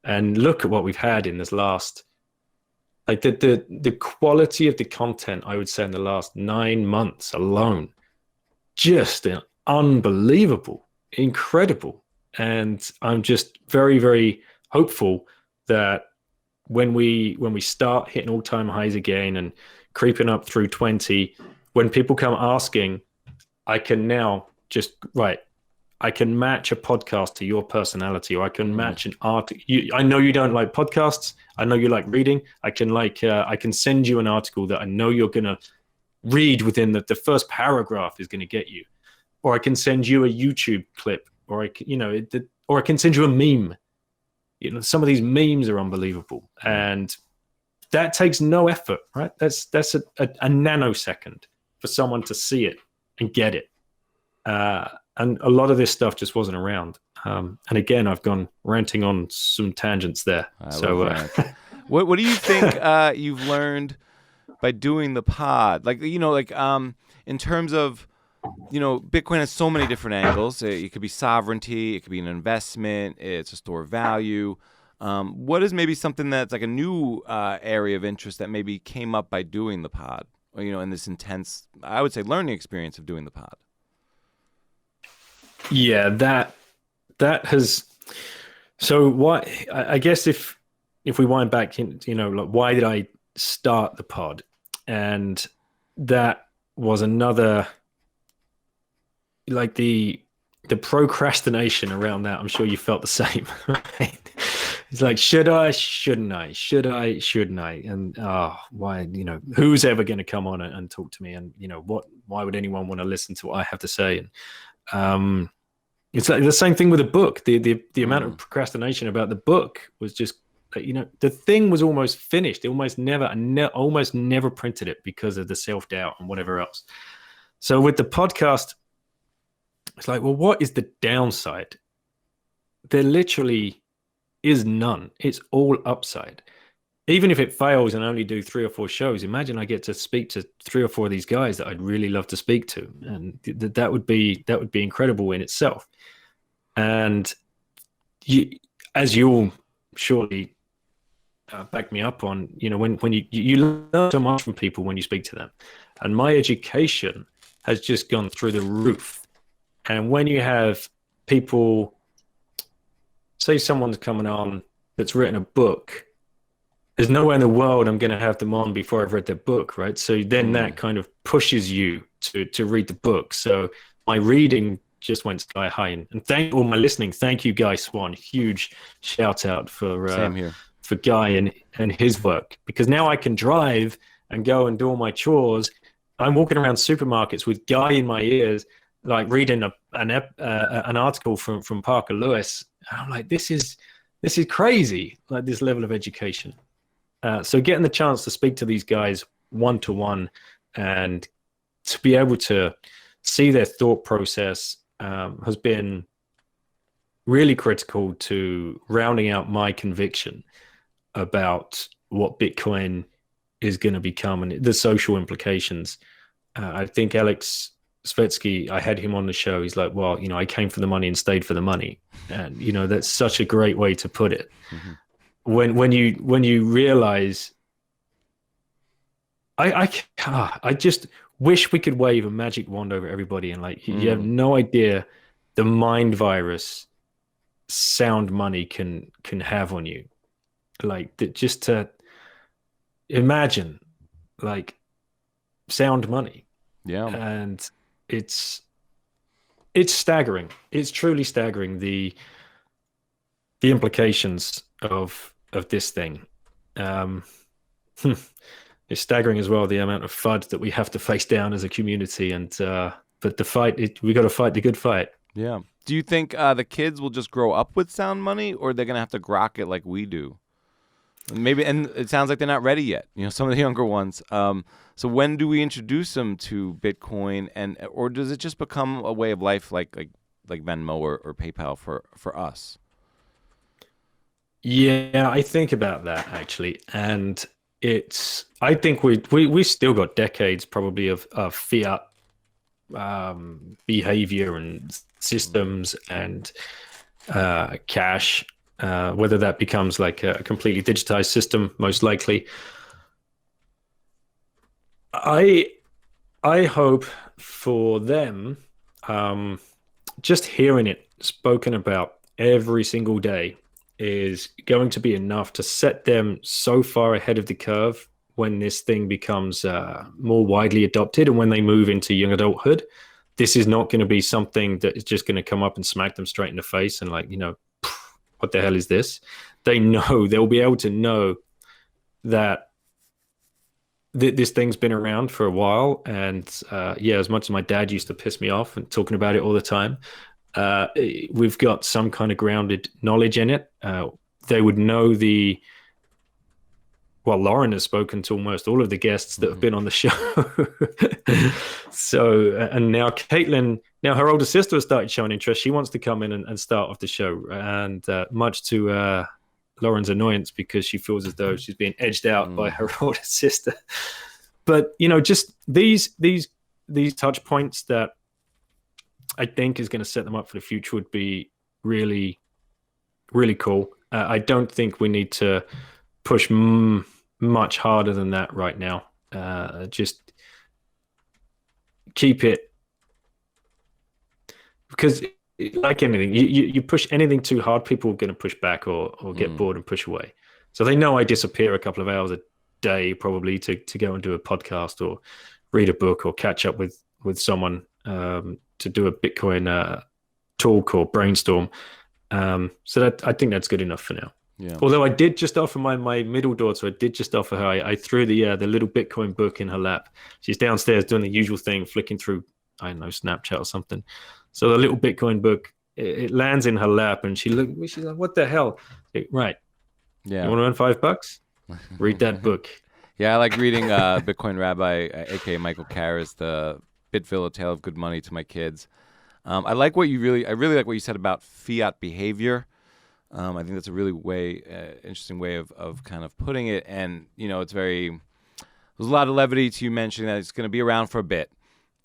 And look at what we've had in this last, like the quality of the content, I would say in the last 9 months alone, just unbelievable, incredible. And I'm just very, very hopeful that when we start hitting all-time highs again and creeping up through 20, when people come asking, I can now just, I can match a podcast to your personality, or I can match an article. I know you don't like podcasts. I know you like reading. I can send you an article that I know you're going to read within the first paragraph is going to get you. Or I can send you a YouTube clip, or I can send you a meme. Some of these memes are unbelievable, and that takes no effort, right? That's a nanosecond for someone to see it and get it. And a lot of this stuff just wasn't around. And again, I've gone ranting on some tangents there. What do you think you've learned by doing the pod? In terms of, Bitcoin has so many different angles. It could be sovereignty. It could be an investment. It's a store of value. What is maybe something that's like a new area of interest that maybe came up by doing the pod, or, in this intense, I would say, learning experience of doing the pod? Yeah, that has. So why? I guess if we wind back, like why did I start the pod? And that was another, like the procrastination around that. I'm sure you felt the same. Right? It's like, should I? Shouldn't I? Should I? Shouldn't I? And why? Who's ever going to come on and talk to me? And what? Why would anyone want to listen to what I have to say? And it's like the same thing with a book. The amount of procrastination about the book was just, the thing was almost finished. It almost never printed it because of the self-doubt and whatever else. So with the podcast, it's like, well, what is the downside? There literally is none. It's all upside. Even if it fails and I only do 3 or 4 shows, imagine I get to speak to 3 or 4 of these guys that I'd really love to speak to, and that would be incredible in itself. And as you'll surely back me up on, when you learn so much from people when you speak to them, and my education has just gone through the roof. And when you have people, say someone's coming on that's written a book, there's nowhere in the world I'm going to have them on before I've read their book, right? So then that kind of pushes you to read the book. So my reading just went sky high. And thank all my listening. Thank you, Guy Swan. Huge shout out for Guy and his work, because now I can drive and go and do all my chores. I'm walking around supermarkets with Guy in my ears, like reading an article from Parker Lewis. And I'm like, this is crazy, like this level of education. So getting the chance to speak to these guys one-to-one and to be able to see their thought process has been really critical to rounding out my conviction about what Bitcoin is going to become and the social implications. I think Alex Svetsky, I had him on the show. He's like, well, I came for the money and stayed for the money. And, that's such a great way to put it. Mm-hmm. When you realize, I just wish we could wave a magic wand over everybody, and you have no idea the mind virus sound money can have on you. Like just to imagine, like sound money. Yeah. And it's staggering. It's truly staggering, the implications of this thing. It's staggering as well, the amount of FUD that we have to face down as a community. And but the fight, we got to fight the good fight. Yeah. Do you think the kids will just grow up with sound money, or they're gonna have to grok it like we do? Maybe, and it sounds like they're not ready yet. Some of the younger ones. So when do we introduce them to Bitcoin, or does it just become a way of life, like Venmo or PayPal for us? Yeah, I think about that actually, and I think we still got decades probably of fiat behavior and systems and cash. Whether that becomes like a completely digitized system, most likely. I hope for them, just hearing it spoken about every single day is going to be enough to set them so far ahead of the curve when this thing becomes more widely adopted, and when they move into young adulthood. This is not going to be something that is just going to come up and smack them straight in the face and what the hell is this? They'll be able to know that this thing's been around for a while. And as much as my dad used to piss me off and talking about it all the time, we've got some kind of grounded knowledge in it. They would know Lauren has spoken to almost all of the guests that have been on the show. So, and now Caitlin, her older sister has started showing interest. She wants to come in and start off the show, and much to Lauren's annoyance, because she feels as though she's being edged out by her older sister. But just these touch points that I think is going to set them up for the future would be really, really cool. I don't think we need to push much harder than that right now. Just keep it, because like anything, you push anything too hard, people are going to push back or get bored and push away. So they know I disappear a couple of hours a day probably to go and do a podcast or read a book or catch up with someone to do a Bitcoin talk or brainstorm. So that, I think that's good enough for now. Yeah. Although I did just offer my middle daughter, I did just offer her, I threw the little Bitcoin book in her lap. She's downstairs doing the usual thing, flicking through, I don't know, Snapchat or something. So the little Bitcoin book, it lands in her lap, and she's like, what the hell? Right. Yeah. You want to earn $5? Read that book. Yeah, I like reading Bitcoin Rabbi, aka Michael Karras, the Bitville, A Tale of Good Money, to my kids. I really like what you said about fiat behavior. I think that's a really interesting way of kind of putting it. And, it's there's a lot of levity to you mentioning that it's going to be around for a bit.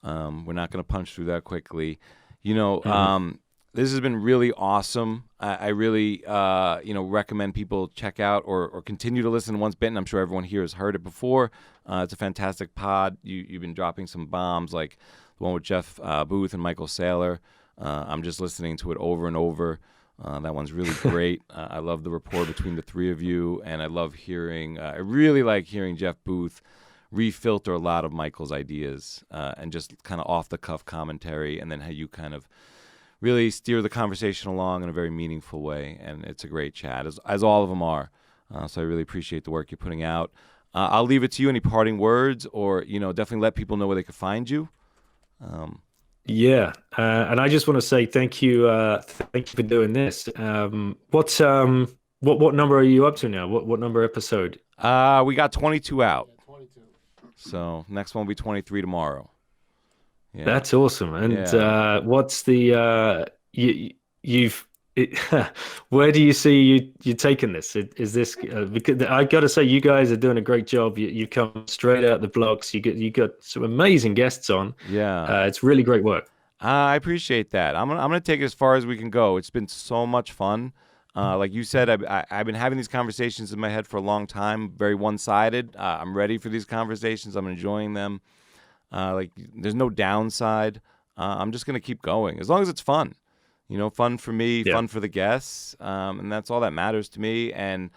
We're not going to punch through that quickly. This has been really awesome. I really, recommend people check out or continue to listen to Once Bitten. I'm sure everyone here has heard it before. It's a fantastic pod. You've been dropping some bombs like the one with Jeff Booth and Michael Saylor. I'm just listening to it over and over. That one's really great. I love the rapport between the three of you, and I really like hearing Jeff Booth refilter a lot of Michael's ideas and just kind of off-the-cuff commentary, and then how you kind of really steer the conversation along in a very meaningful way, and it's a great chat, as all of them are. So I really appreciate the work you're putting out. I'll leave it to you. Any parting words, or definitely let people know where they can find you. Yeah, and I just want to say thank you for doing this. What number are you up to now? What number episode? We got 22 out. Yeah, 22. So next one will be 23 tomorrow. Yeah. That's awesome. And what's the where do you see you taking this? Is this because I got to say, you guys are doing a great job. You come straight out the blocks. You got some amazing guests on. Yeah, it's really great work. I appreciate that. I'm gonna take it as far as we can go. It's been so much fun. Like you said, I've been having these conversations in my head for a long time, very one-sided. I'm ready for these conversations. I'm enjoying them. There's no downside. I'm just gonna keep going as long as it's fun. Fun for me, fun for the guests, and that's all that matters to me. And,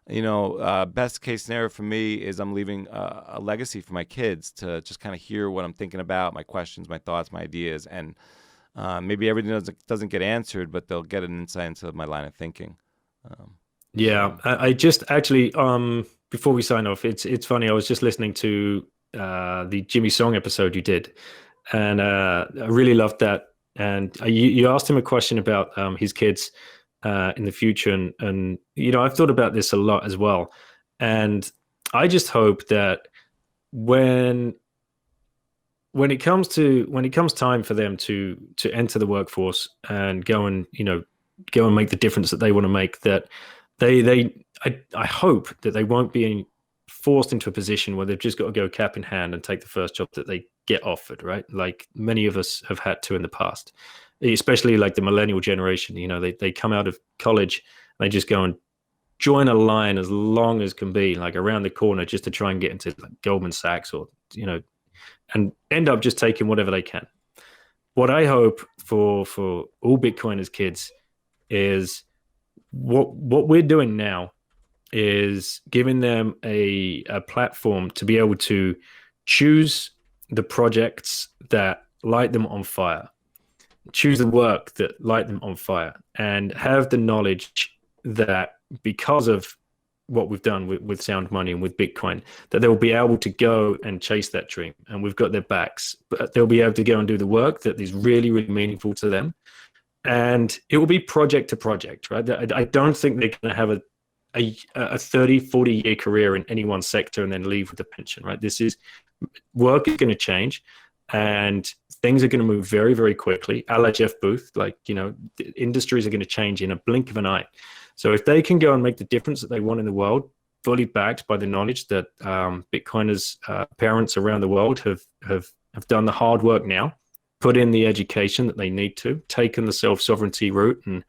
best case scenario for me is I'm leaving a legacy for my kids to just kind of hear what I'm thinking about, my questions, my thoughts, my ideas, and maybe everything doesn't get answered, but they'll get an insight into my line of thinking. I just actually, before we sign off, it's funny. I was just listening to the Jimmy Song episode you did, and I really loved that. And you asked him a question about his kids in the future, and I've thought about this a lot as well. And I just hope that when it comes time for them to enter the workforce and go and make the difference that they want to make, that I hope that they won't be forced into a position where they've just got to go cap in hand and take the first job that they get offered, right? Like many of us have had to in the past, especially like the millennial generation. They come out of college and they just go and join a line as long as can be, like around the corner, just to try and get into like Goldman Sachs or and end up just taking whatever they can. What I hope for all Bitcoiners kids is what we're doing now is giving them a platform to be able to choose the projects that light them on fire, choose the work that light them on fire, and have the knowledge that because of what we've done with Sound Money and with Bitcoin, that they'll be able to go and chase that dream, and we've got their backs, but they'll be able to go and do the work that is really, really meaningful to them. And it will be project to project, right? I don't think they're going to have a 30, 40-year career in any one sector and then leave with a pension, right? Work is going to change, and things are going to move very, very quickly. A la Jeff Booth, the industries are going to change in a blink of an eye. So if they can go and make the difference that they want in the world, fully backed by the knowledge that Bitcoiners, parents around the world have done the hard work now, put in the education that they need to, taken the self-sovereignty route, and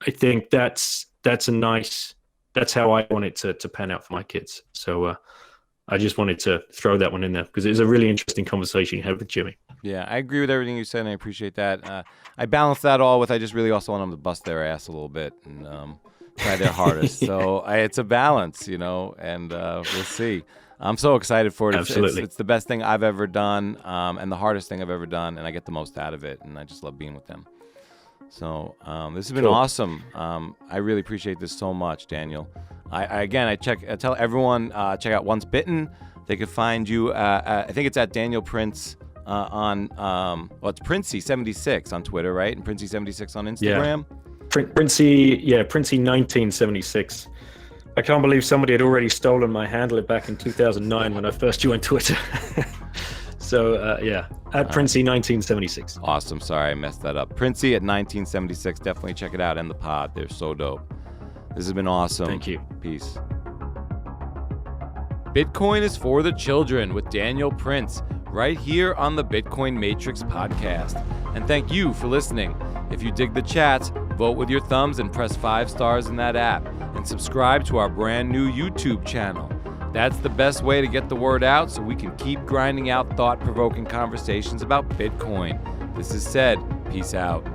I think that's that's how I want it to pan out for my kids. So I just wanted to throw that one in there because it was a really interesting conversation you had with Jimmy. Yeah, I agree with everything you said, and I appreciate that. I balanced that all with I just really also want them to bust their ass a little bit and try their hardest. So it's a balance, and we'll see. I'm so excited for it. Absolutely. It's the best thing I've ever done and the hardest thing I've ever done, and I get the most out of it, and I just love being with them. So this has been awesome. I really appreciate this so much, Daniel. I tell everyone, check out Once BITten. They can find you, I think it's at Daniel Prince on, it's Princey76 on Twitter, right? And Princey76 on Instagram. Yeah. Princey 1976. I can't believe somebody had already stolen my handle back in 2009 when I first joined Twitter. So, at Princey 1976. Awesome. Sorry, I messed that up. Princey at 1976. Definitely check it out. And the pod. They're so dope. This has been awesome. Thank you. Peace. Bitcoin is for the children with Daniel Prince, right here on the Bitcoin Matrix podcast. And thank you for listening. If you dig the chats, vote with your thumbs and press 5 stars in that app. And subscribe to our brand new YouTube channel. That's the best way to get the word out so we can keep grinding out thought-provoking conversations about Bitcoin. This is Said. Peace out.